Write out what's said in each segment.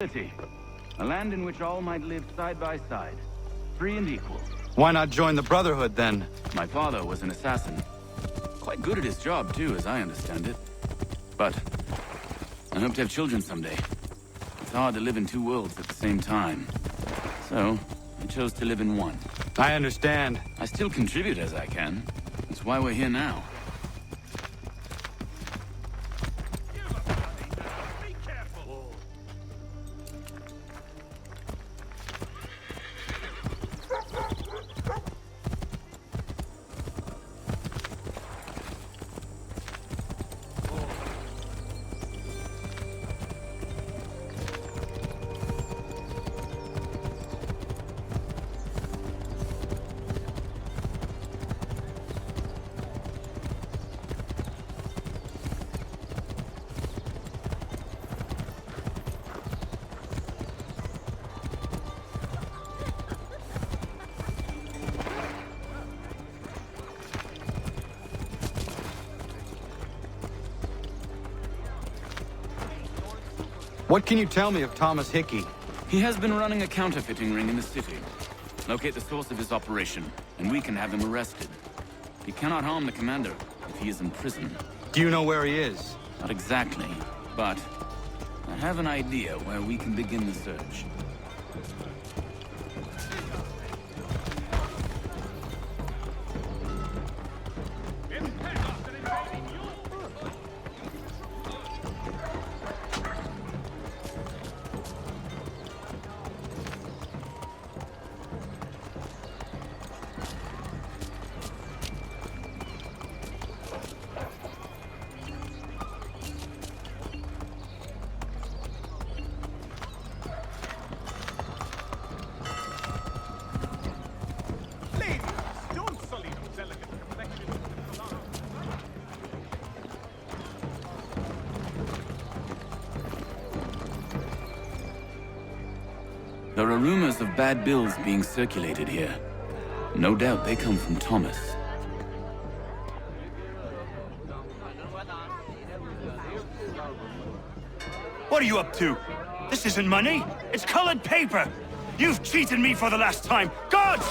city. A land in which all might live side by side, free and equal. Why not join the Brotherhood, then? My father was an assassin. Quite good at his job, too, as I understand it. But I hope to have children someday. It's hard to live in two worlds at the same time. So, I chose to live in one. I understand. I still contribute as I can. That's why we're here now. What can you tell me of Thomas Hickey? He has been running a counterfeiting ring in the city. Locate the source of his operation, and we can have him arrested. He cannot harm the commander if he is in prison. Do you know where he is? Not exactly, but I have an idea where we can begin the search. There are rumors of bad bills being circulated here. No doubt they come from Thomas. What are you up to? This isn't money. It's colored paper. You've cheated me for the last time. God!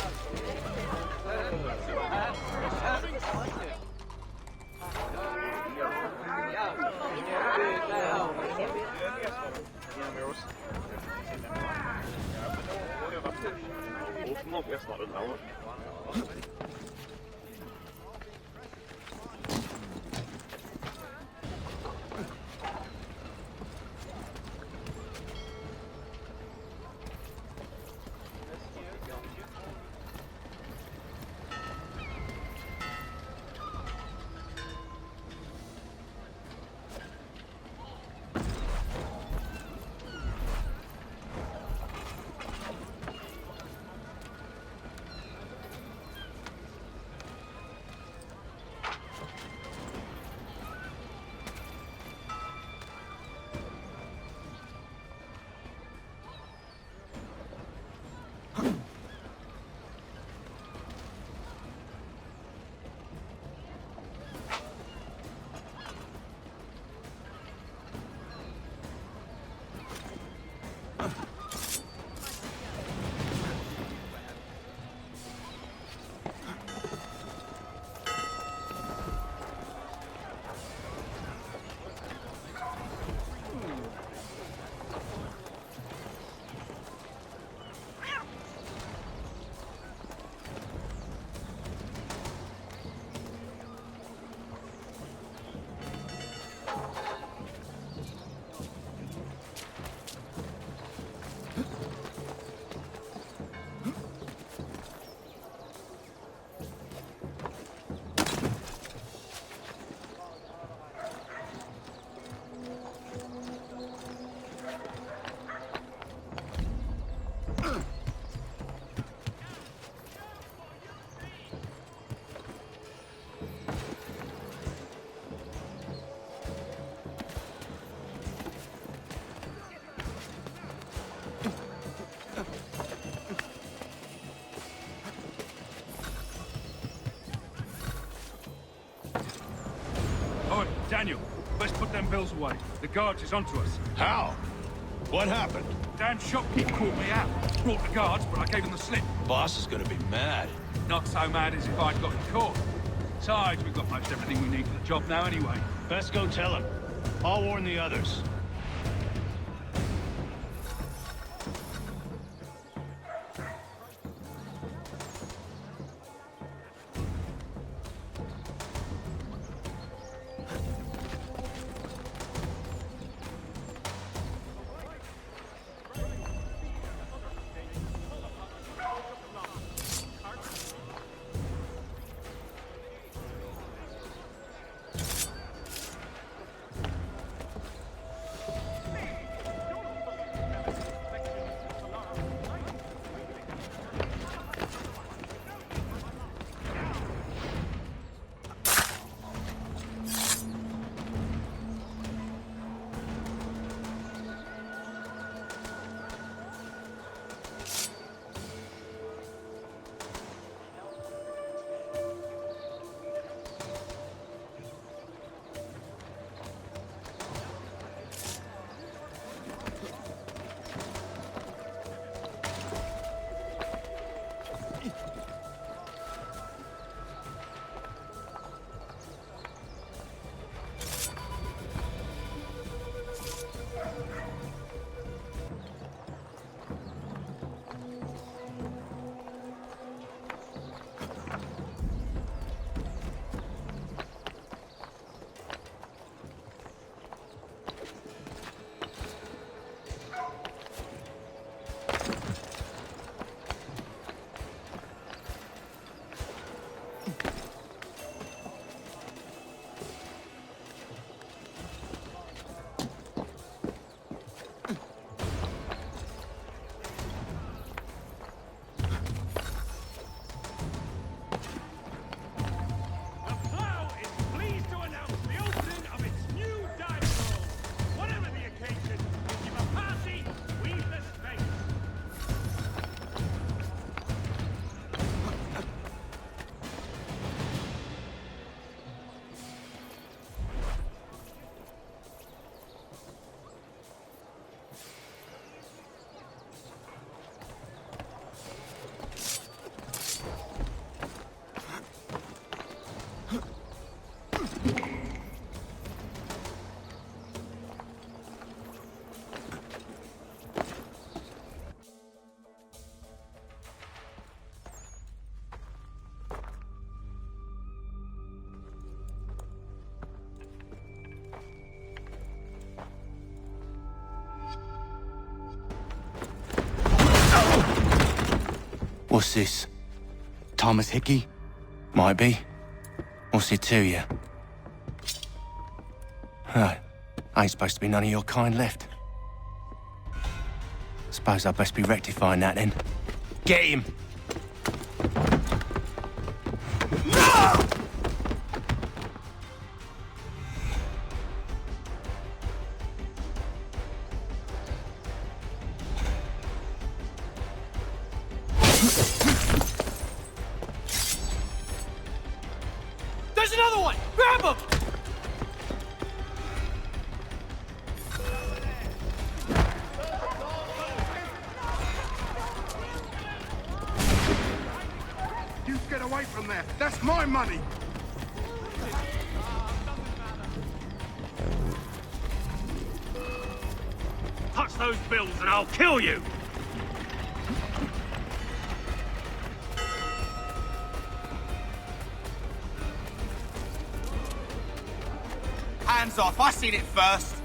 Daniel, let's put them bills away. The guards is onto us. How? What happened? Damn shopkeep caught me out. Brought the guards, but I gave them the slip. Boss is gonna be mad. Not so mad as if I'd gotten caught. Besides, we've got most everything we need for the job now anyway. Best go tell him. I'll warn the others. What's this? Thomas Hickey? Might be. What's it to you? Ain't supposed to be none of your kind left. Suppose I'd best be rectifying that then. Get him! There's another one! Grab him! You get away from there! That's my money! Touch those bills and I'll kill you! Hands off! I seen it first!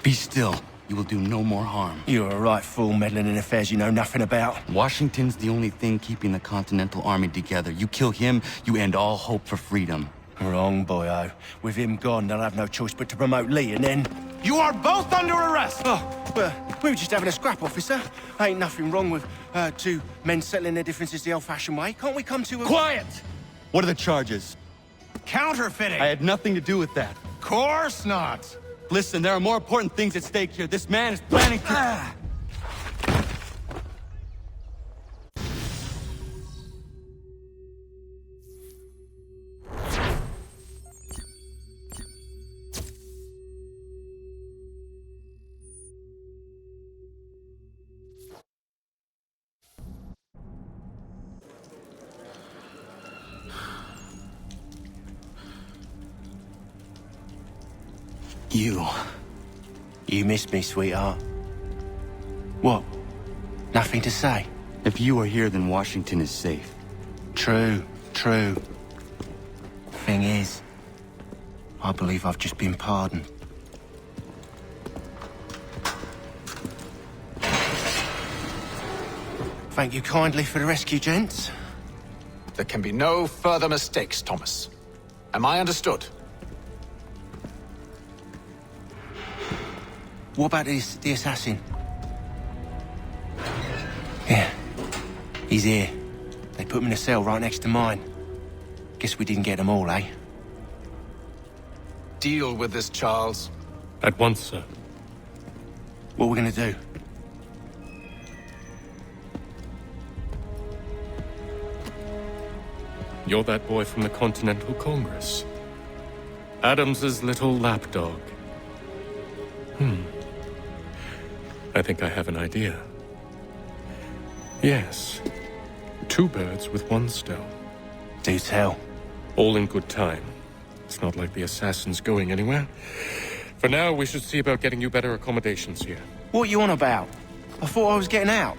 Be still. You will do no more harm. You're a right fool meddling in affairs you know nothing about. Washington's the only thing keeping the Continental Army together. You kill him, you end all hope for freedom. Wrong, boyo. With him gone, they'll have no choice but to promote Lee, and then... You are both under arrest! Oh, well, we were just having a scrap, officer. Ain't nothing wrong with two men settling their differences the old-fashioned way. Can't we come to a... Quiet! What are the charges? Counterfeiting! I had nothing to do with that. Course not! Listen, there are more important things at stake here. This man is planning to... You. You missed me, sweetheart. What? Nothing to say? If you are here, then Washington is safe. True, true. Thing is, I believe I've just been pardoned. Thank you kindly for the rescue, gents. There can be no further mistakes, Thomas. Am I understood? What about the assassin? Yeah, he's here. They put him in a cell right next to mine. Guess we didn't get them all, eh? Deal with this, Charles. At once, sir. What are we gonna do? You're that boy from the Continental Congress. Adams's little lapdog. I think I have an idea. Yes. 2 birds with 1 stone. Do tell. All in good time. It's not like the assassin's going anywhere. For now, we should see about getting you better accommodations here. What you on about? I thought I was getting out.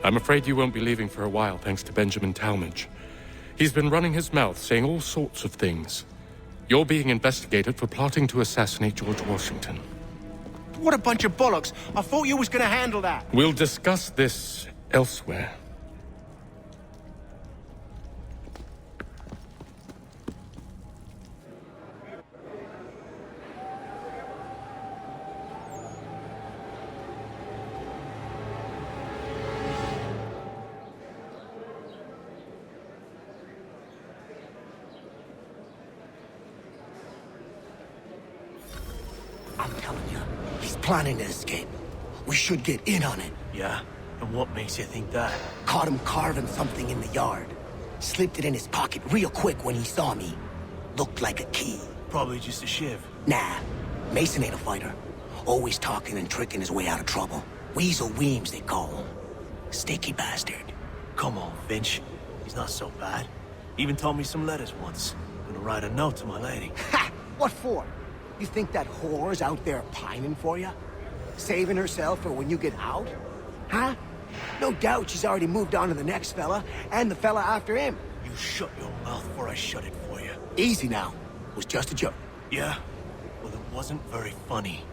I'm afraid you won't be leaving for a while, thanks to Benjamin Talmadge. He's been running his mouth, saying all sorts of things. You're being investigated for plotting to assassinate George Washington. What a bunch of bollocks. I thought you was gonna handle that. We'll discuss this elsewhere. I'm telling you, he's planning to escape. We should get in on it. Yeah? And what makes you think that? Caught him carving something in the yard. Slipped it in his pocket real quick when he saw me. Looked like a key. Probably just a shiv. Nah, Mason ain't a fighter. Always talking and tricking his way out of trouble. Weasel Weems, they call him. Sticky bastard. Come on, Finch. He's not so bad. Even told me some letters once. Gonna write a note to my lady. Ha! What for? You think that whore's out there pining for you? Saving herself for when you get out? Huh? No doubt she's already moved on to the next fella, and the fella after him. You shut your mouth before I shut it for you. Easy now. It was just a joke. Yeah? Well, it wasn't very funny.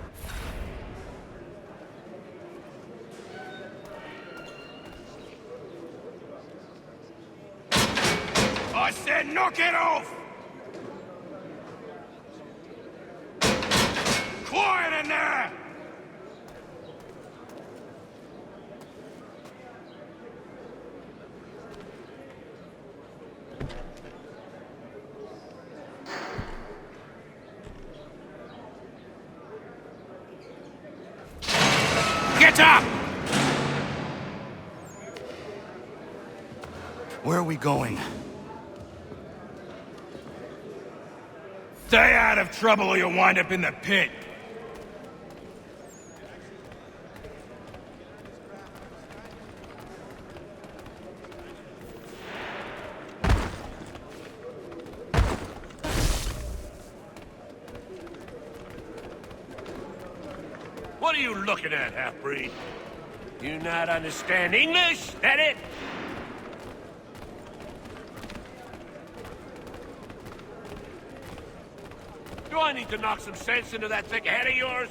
I said knock it off! Quiet in there! Get up! Where are we going? Stay out of trouble or you'll wind up in the pit. What are you looking at, half-breed? You not understand English? That it? Do I need to knock some sense into that thick head of yours?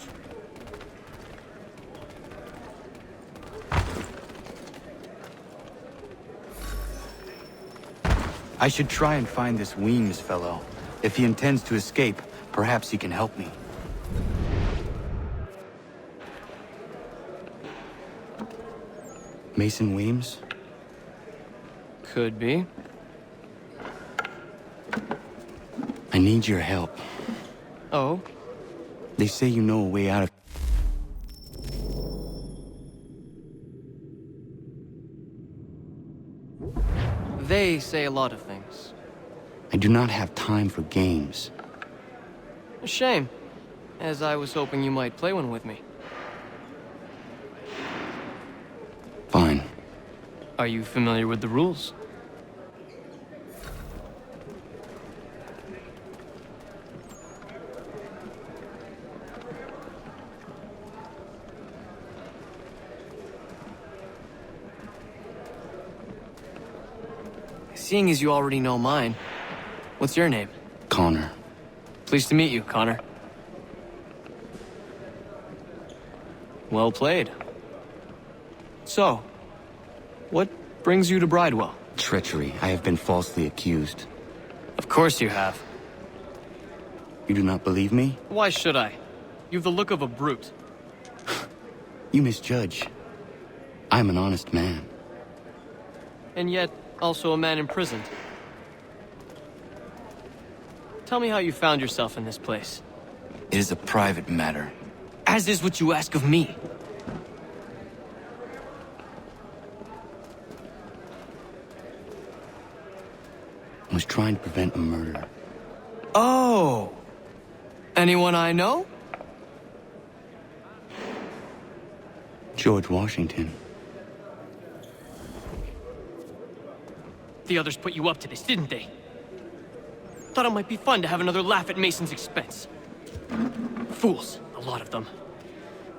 I should try and find this Weems fellow. If he intends to escape, perhaps he can help me. Mason Weems? Could be. I need your help. Oh? They say you know a way out of... They say a lot of things. I do not have time for games. A shame, as I was hoping you might play one with me. Fine. Are you familiar with the rules? Seeing as you already know mine, what's your name? Connor. Pleased to meet you, Connor. Well played. So, what brings you to Bridewell? Treachery. I have been falsely accused. Of course you have. You do not believe me? Why should I? You've the look of a brute. You misjudge. I'm an honest man. And yet, also a man imprisoned. Tell me how you found yourself in this place. It is a private matter. As is what you ask of me. I was trying to prevent a murder. Oh! Anyone I know? George Washington. The others put you up to this, didn't they? Thought it might be fun to have another laugh at Mason's expense. Fools, a lot of them.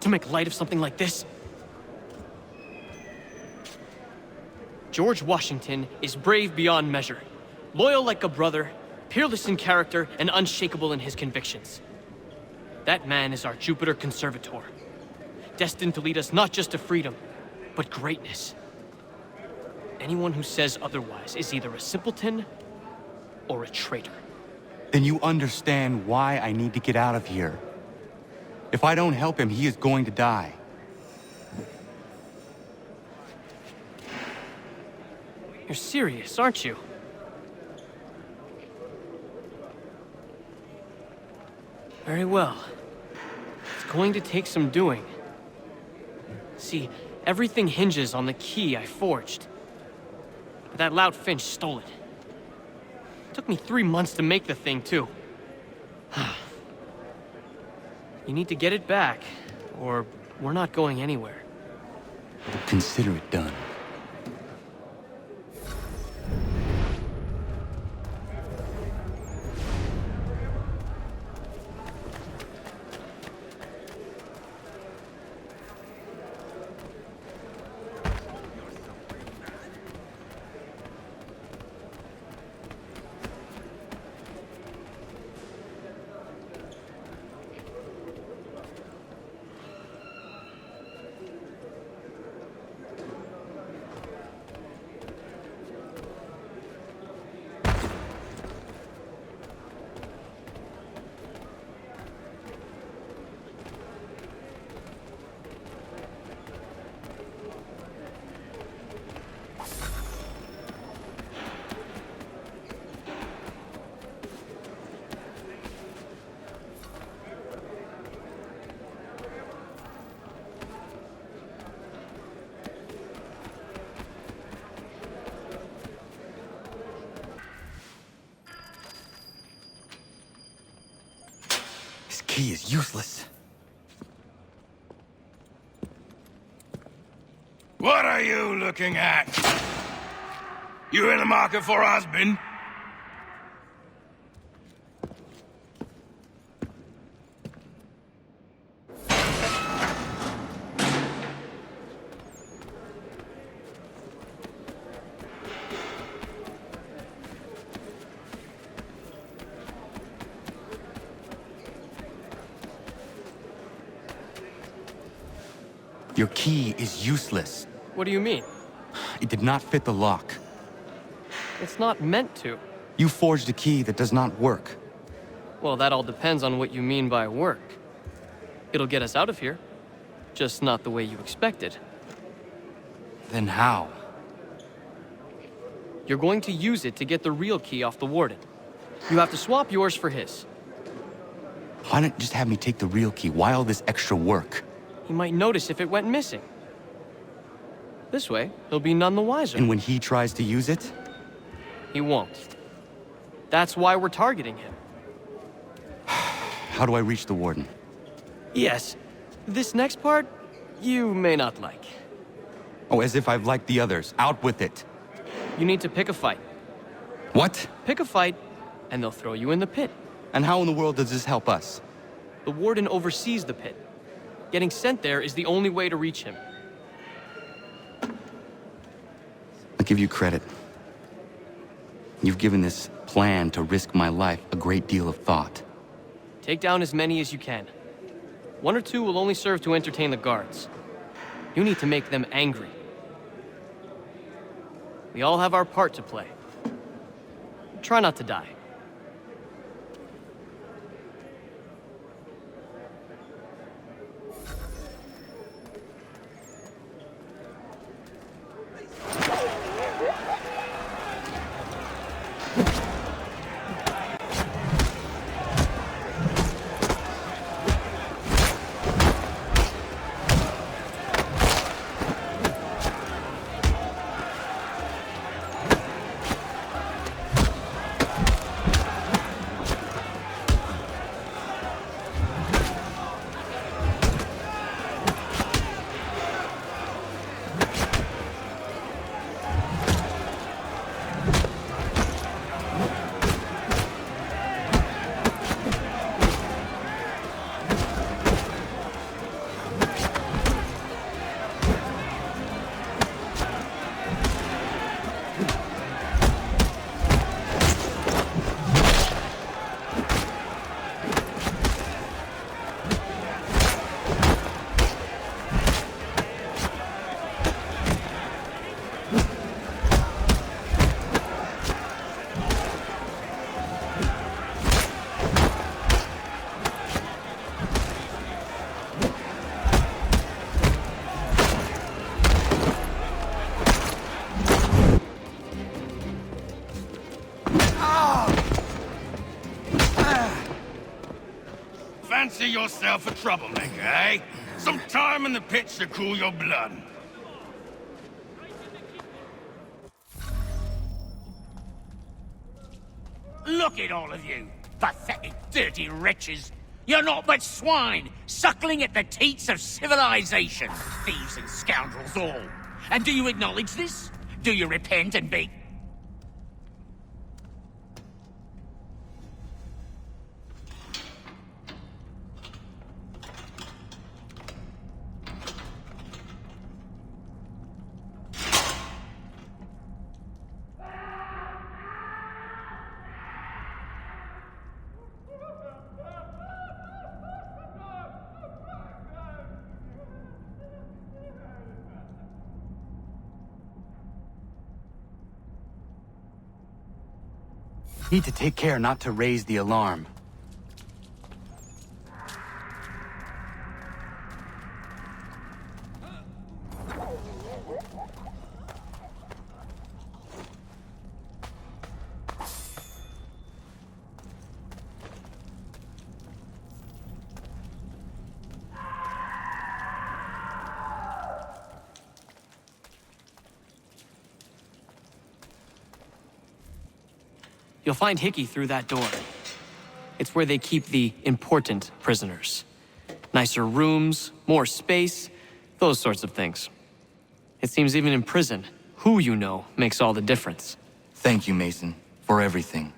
To make light of something like this. George Washington is brave beyond measure. Loyal like a brother, peerless in character, and unshakable in his convictions. That man is our Jupiter Conservator. Destined to lead us not just to freedom, but greatness. Anyone who says otherwise is either a simpleton or a traitor. Then you understand why I need to get out of here. If I don't help him, he is going to die. You're serious, aren't you? Very well. It's going to take some doing. See, everything hinges on the key I forged. But that lout Finch stole it. Took me 3 months to make the thing, too. You need to get it back, or we're not going anywhere. Consider it done. He is useless. What are you looking at? You in the market for a husband? Your key is useless. What do you mean? It did not fit the lock. It's not meant to. You forged a key that does not work. Well, that all depends on what you mean by work. It'll get us out of here. Just not the way you expected. Then how? You're going to use it to get the real key off the warden. You have to swap yours for his. Why not just have me take the real key? Why all this extra work? He might notice if it went missing. This way, he'll be none the wiser. And when he tries to use it? He won't. That's why we're targeting him. How do I reach the warden? Yes. This next part, you may not like. Oh, as if I've liked the others. Out with it. You need to pick a fight. What? Pick a fight, and they'll throw you in the pit. And how in the world does this help us? The warden oversees the pit. Getting sent there is the only way to reach him. I'll give you credit. You've given this plan to risk my life a great deal of thought. Take down as many as you can. One or two will only serve to entertain the guards. You need to make them angry. We all have our part to play. Try not to die. Fancy yourself a troublemaker, eh? Some time in the pits to cool your blood. Look at all of you, pathetic, dirty wretches. You're not but swine, suckling at the teats of civilization. Thieves and scoundrels all. And do you acknowledge this? Do you repent and be... Need to take care not to raise the alarm. You'll find Hickey through that door. It's where they keep the important prisoners. Nicer rooms, more space, those sorts of things. It seems even in prison, who you know makes all the difference. Thank you, Mason, for everything.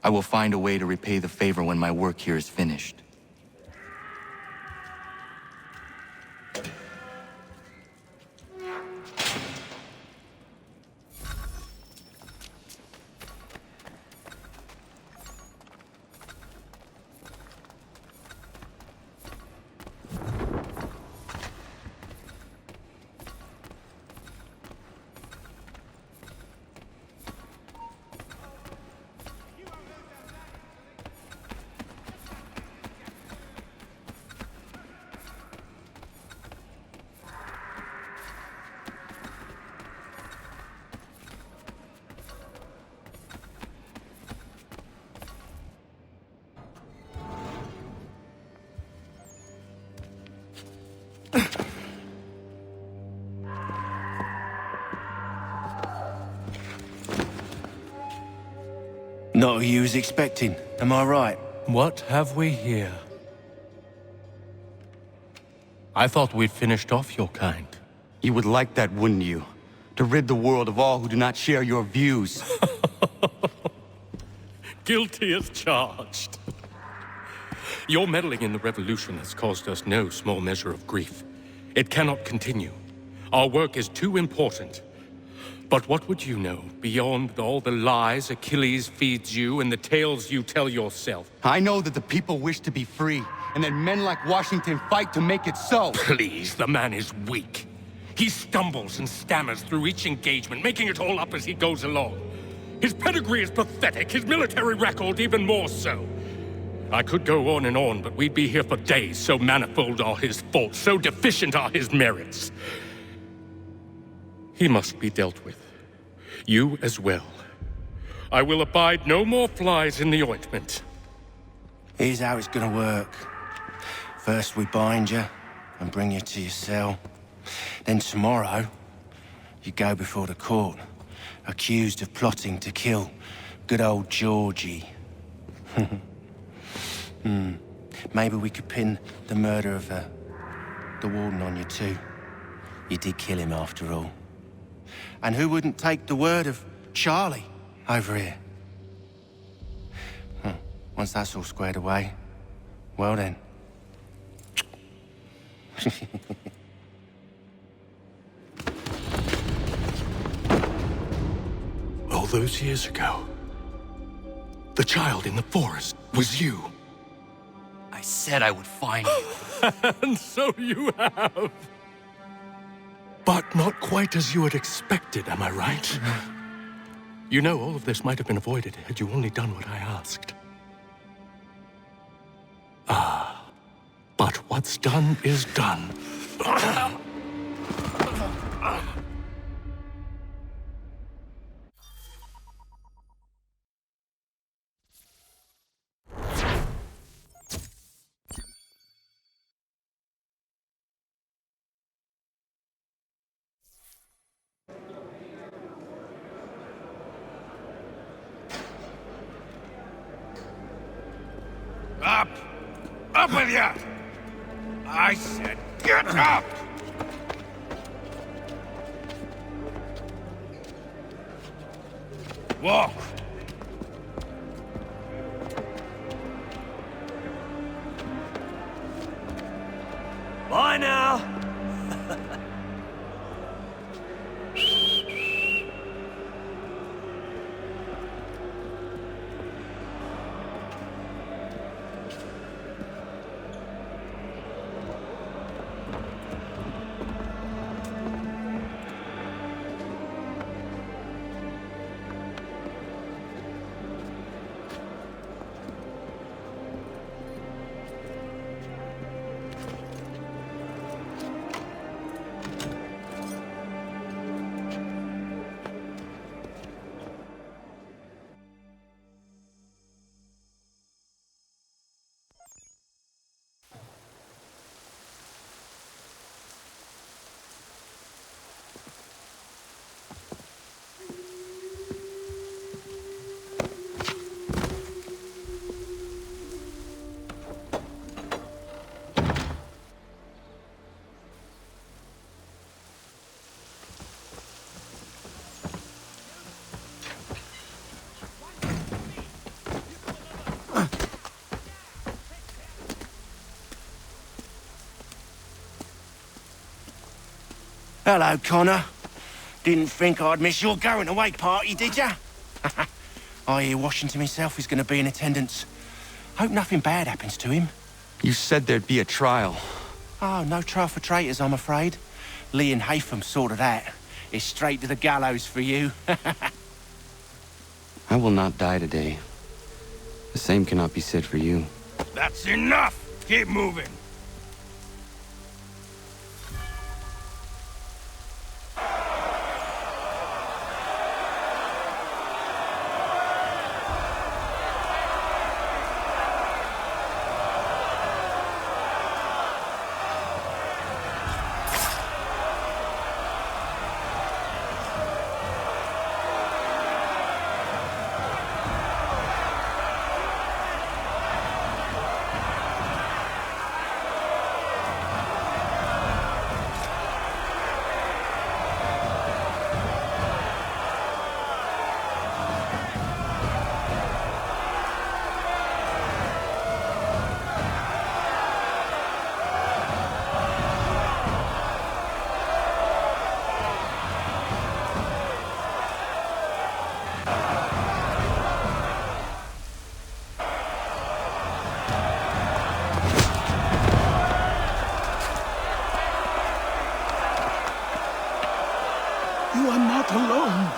I will find a way to repay the favor when my work here is finished. Not who you was expecting, am I right? What have we here? I thought we'd finished off your kind. You would like that, wouldn't you? To rid the world of all who do not share your views. Guilty as charged. Your meddling in the revolution has caused us no small measure of grief. It cannot continue. Our work is too important. But what would you know beyond all the lies Achilles feeds you and the tales you tell yourself? I know that the people wish to be free, and that men like Washington fight to make it so. Please, the man is weak. He stumbles and stammers through each engagement, making it all up as he goes along. His pedigree is pathetic, his military record even more so. I could go on and on, but we'd be here for days, so manifold are his faults, so deficient are his merits. He must be dealt with. You as well. I will abide no more flies in the ointment. Here's how it's gonna work. First we bind you and bring you to your cell. Then tomorrow, you go before the court, accused of plotting to kill good old Georgie. Maybe we could pin the murder of the warden on you too. You did kill him after all. And who wouldn't take the word of Charlie over here? Once that's all squared away, well then. All those years ago, the child in the forest was you. I said I would find you. And so you have. But not quite as you had expected, am I right? You know, all of this might have been avoided had you only done what I asked. But what's done is done. Up! Up with you! I said get up! Walk! Bye now! Hello, Connor. Didn't think I'd miss your going away party, did ya? I hear Washington himself is going to be in attendance. Hope nothing bad happens to him. You said there'd be a trial. Oh, no trial for traitors, I'm afraid. Lee and Haytham sorted that. It's straight to the gallows for you. I will not die today. The same cannot be said for you. That's enough! Keep moving! You are not alone.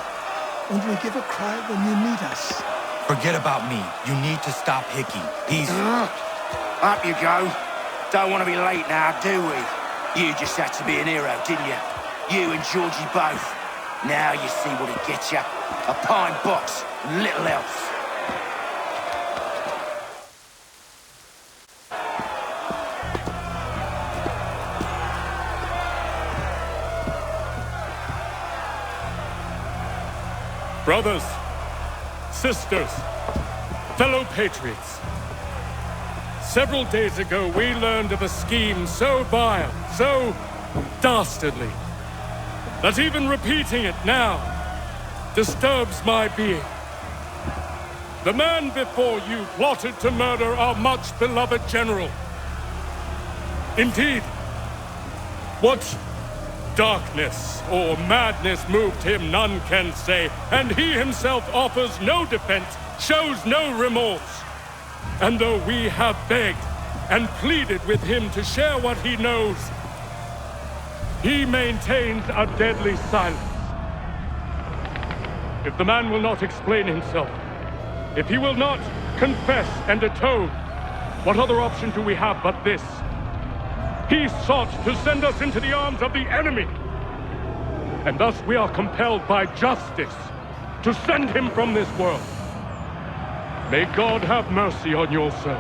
Only give a cry when you need us. Forget about me. You need to stop Hickey. He's... Up you go. Don't want to be late now, do we? You just had to be an hero, didn't you? You and Georgie both. Now you see what it gets you. A pine box, little else. Brothers, sisters, fellow patriots. Several days ago, we learned of a scheme so vile, so dastardly, that even repeating it now disturbs my being. The man before you plotted to murder our much-beloved general. Indeed, what darkness or madness moved him, none can say, and he himself offers no defense, shows no remorse. And though we have begged and pleaded with him to share what he knows, he maintains a deadly silence. If the man will not explain himself, if he will not confess and atone, what other option do we have but this? He sought to send us into the arms of the enemy. And thus we are compelled by justice to send him from this world. May God have mercy on your soul.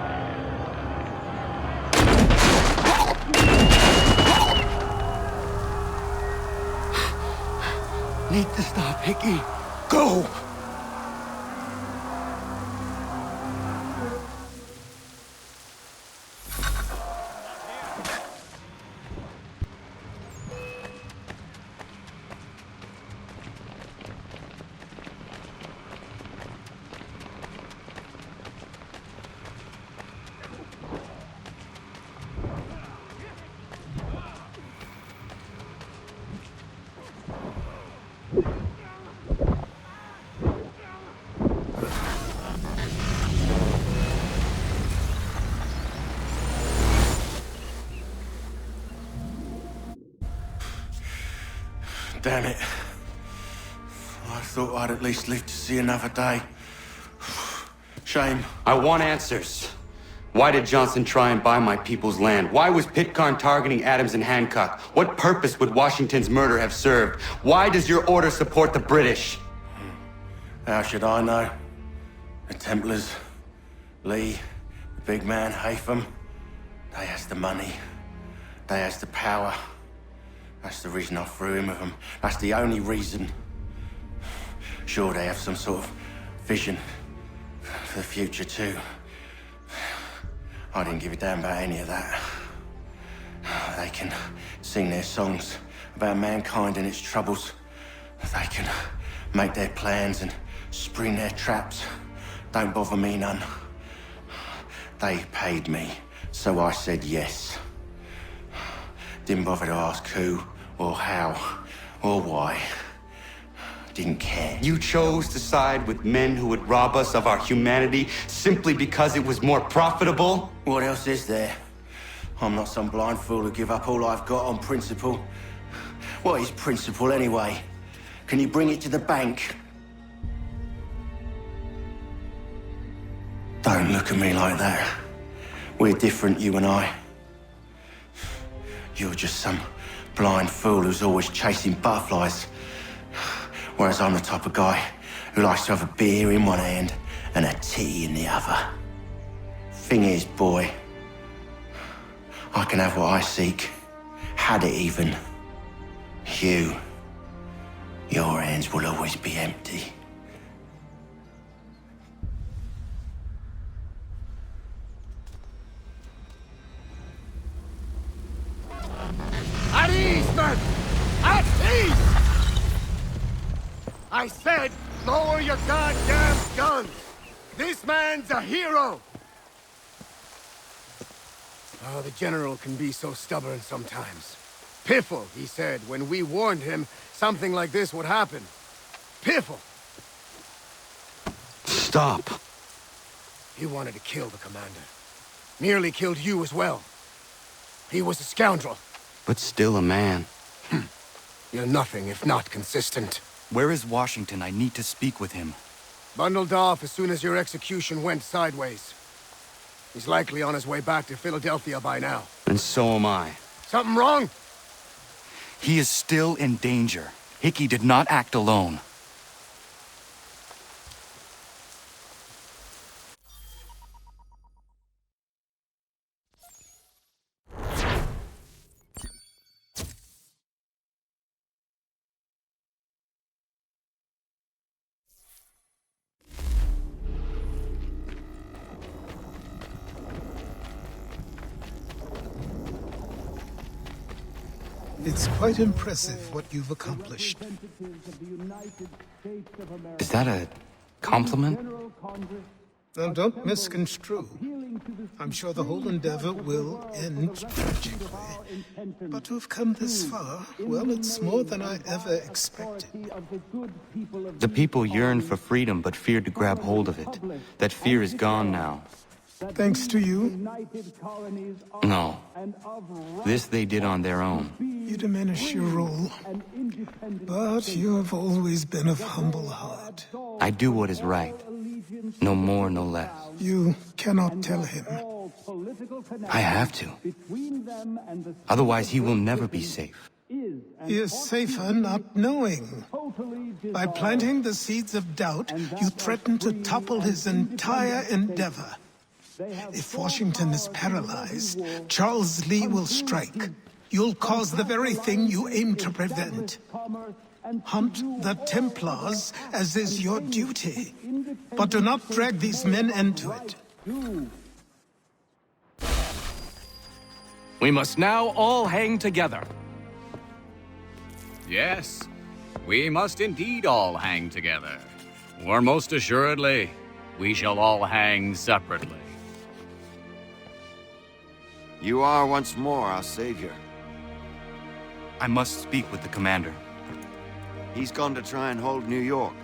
Need to stop, Hickey. Go! Damn it. I thought I'd at least live to see another day. Shame. I want answers. Why did Johnson try and buy my people's land? Why was Pitcairn targeting Adams and Hancock? What purpose would Washington's murder have served? Why does your order support the British? How should I know? The Templars, Lee, the big man, Haytham, they has the money. They has the power. That's the reason I threw in with them. That's the only reason. Sure, they have some sort of vision for the future too. I didn't give a damn about any of that. They can sing their songs about mankind and its troubles. They can make their plans and spring their traps. Don't bother me none. They paid me, so I said yes. Didn't bother to ask who, or how, or why. Didn't care. You chose to side with men who would rob us of our humanity simply because it was more profitable? What else is there? I'm not some blind fool who give up all I've got on principle. What is principle anyway? Can you bring it to the bank? Don't look at me like that. We're different, you and I. You're just some blind fool who's always chasing butterflies. Whereas I'm the type of guy who likes to have a beer in one hand and a tea in the other. Thing is, boy, I can have what I seek. Had it even. Your hands will always be empty. At ease, men! At ease! I said, lower your goddamn guns! This man's a hero! Oh, the General can be so stubborn sometimes. Piffle, he said, when we warned him something like this would happen. Piffle! Stop. He wanted to kill the commander. Nearly killed you as well. He was a scoundrel. But still a man. You're nothing if not consistent. Where is Washington? I need to speak with him. Bundled off as soon as your execution went sideways. He's likely on his way back to Philadelphia by now. And so am I. Something wrong? He is still in danger. Hickey did not act alone. It's quite impressive what you've accomplished. Is that a compliment? Now, don't misconstrue. I'm sure the whole endeavor will end tragically. But to have come this far, well, it's more than I ever expected. The people yearned for freedom but feared to grab hold of it. That fear is gone now. Thanks to you? No. This they did on their own. You diminish your role. But you have always been of humble heart. I do what is right. No more, no less. You cannot tell him. I have to. Otherwise, he will never be safe. He is safer not knowing. By planting the seeds of doubt, you threaten to topple his entire endeavor. If Washington is paralyzed, Charles Lee will strike. You'll cause the very thing you aim to prevent. Hunt the Templars, as is your duty. But do not drag these men into it. We must now all hang together. Yes, we must indeed all hang together. Or most assuredly, we shall all hang separately. You are once more our savior. I must speak with the commander. He's gone to try and hold New York.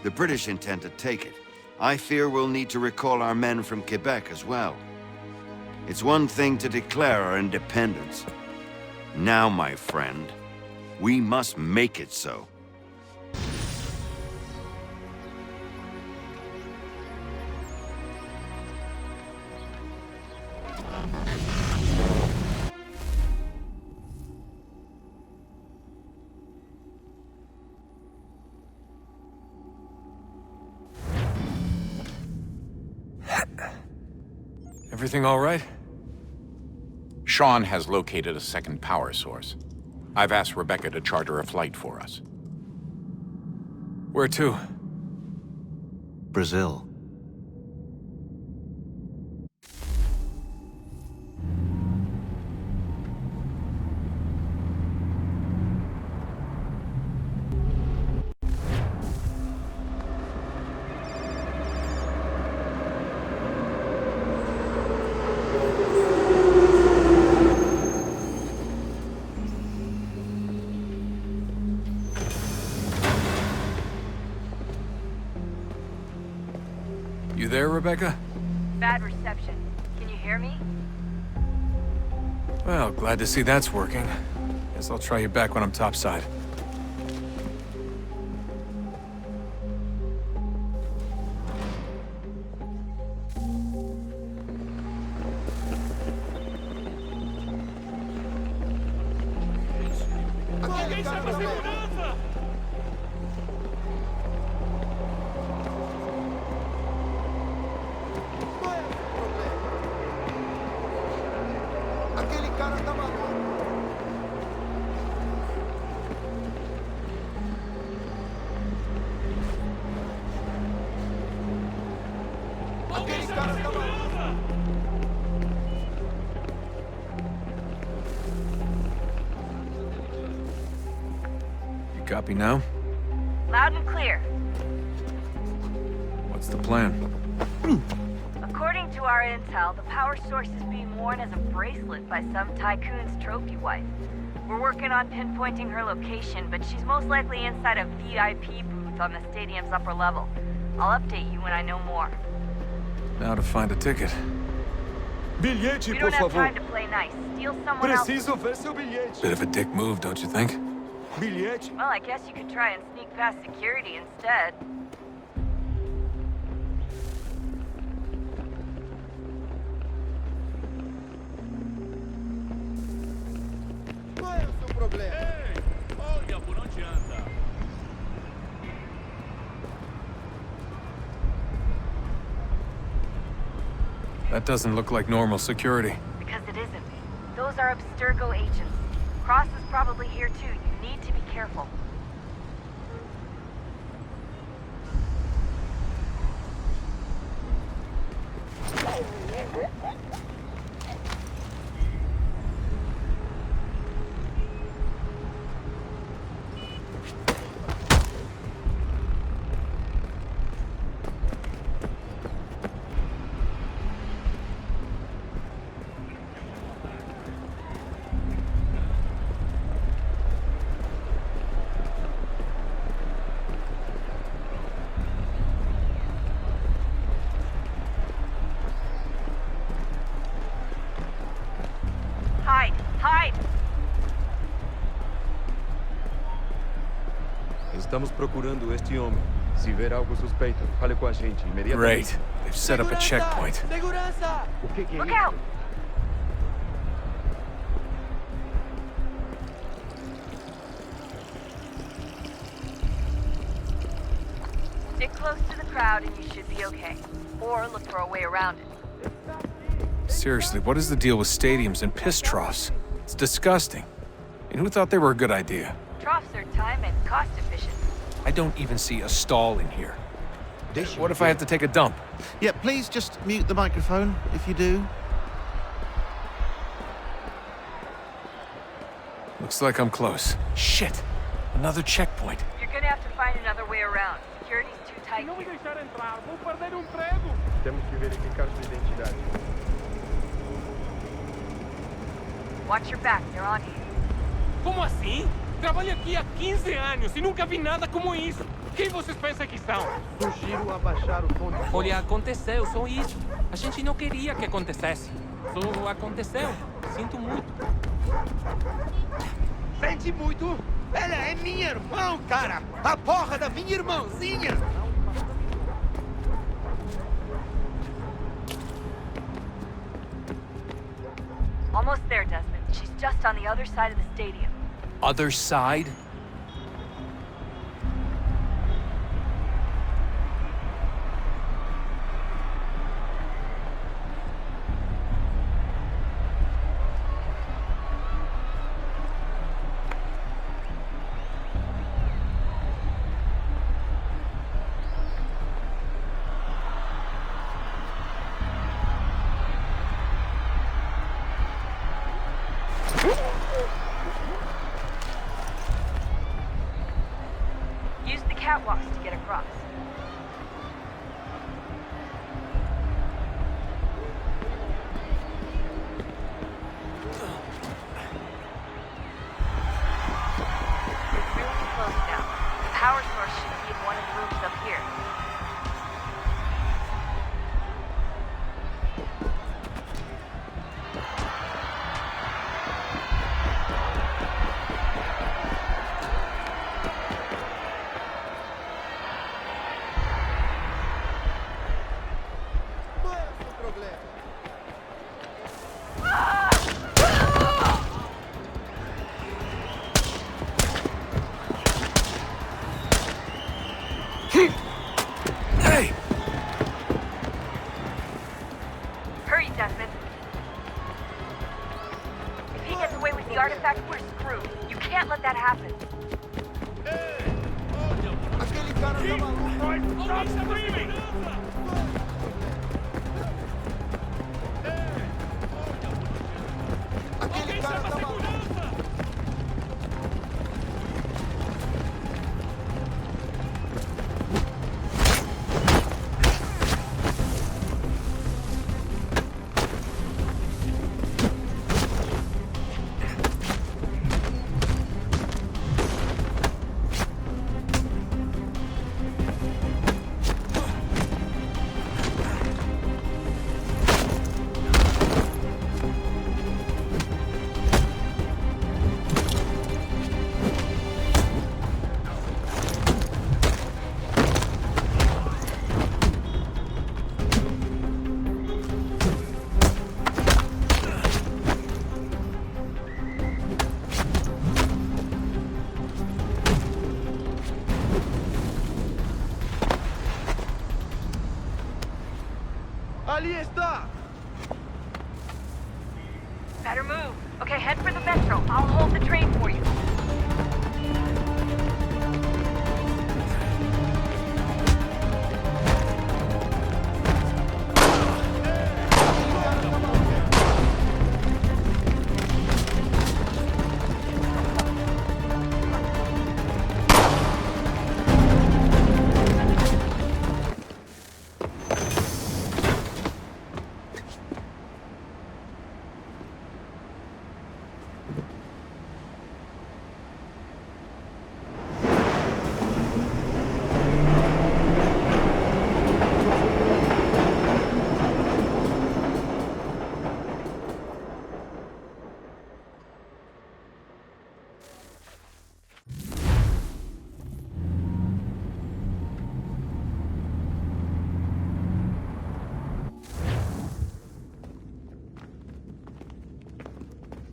The British intend to take it. I fear we'll need to recall our men from Quebec as well. It's one thing to declare our independence. Now, my friend, we must make it so. Everything all right? Sean has located a second power source. I've asked Rebecca to charter a flight for us. Where to? Brazil. You there, Rebecca? Bad reception. Can you hear me? Well, glad to see that's working. Guess I'll try you back when I'm topside. You copy now? Loud and clear. What's the plan? According to our intel, the power source is being worn as a bracelet by some tycoon's trophy wife. We're working on pinpointing her location, but she's most likely inside a VIP booth on the stadium's upper level. I'll update you when I know more. Now to find a ticket. We don't have time to play nice. Steal someone else's. Bit of a dick move, don't you think? Bilhete? Well, I guess you could try and sneak past security instead. Qual é o seu problema? Ei, olha por onde anda. That doesn't look like normal security. Because it isn't. Those are Abstergo agents. Cross is probably here too. You need to be careful. Hide! Hide! Estamos procurando este homem. Se ver algo suspeito, fale com a gente imediatamente. Great. They've set up a checkpoint. Segurança! O que é Look isso? out! Stick close to the crowd and you should be okay. Or look for a way around it. Seriously, what is the deal with stadiums and piss troughs? It's disgusting. And who thought they were a good idea? Troughs are time and cost efficient. I don't even see a stall in here. What if I have to take a dump? Yeah, please just mute the microphone if you do. Looks like I'm close. Shit! Another checkpoint. You're gonna have to find another way around. Security's too tight. Não me deixar entrar, vou perder um emprego. Temos que verificar sua identidade. Watch your back, they're on you. Como assim? Trabalho aqui há 15 anos e nunca vi nada como isso. Quem vocês pensam que são? Sugiro abaixar o tom de voz. Olha, aconteceu, só isso. A gente não queria que acontecesse. Só aconteceu. Sinto muito. Sente muito? Ela é minha irmã, cara! A porra da minha irmãzinha! Almost there, Desmond. She's just on the other side of the stadium. Other side? Use the catwalks to get across. It's really close now. The power source should be in one of the rooms up here. Qual é o seu problema? Hey! Hurry, Desmond. If he gets away with the artifact, we're screwed. You can't let that happen. Aquele cara tá maluco! Stop screaming! Aquele cara tá maluco! Ali está! Better move. Okay, head for the metro. I'll hold the train for you.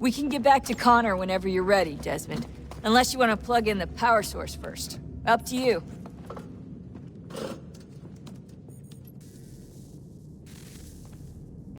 We can get back to Connor whenever you're ready, Desmond. Unless you want to plug in the power source first. Up to you.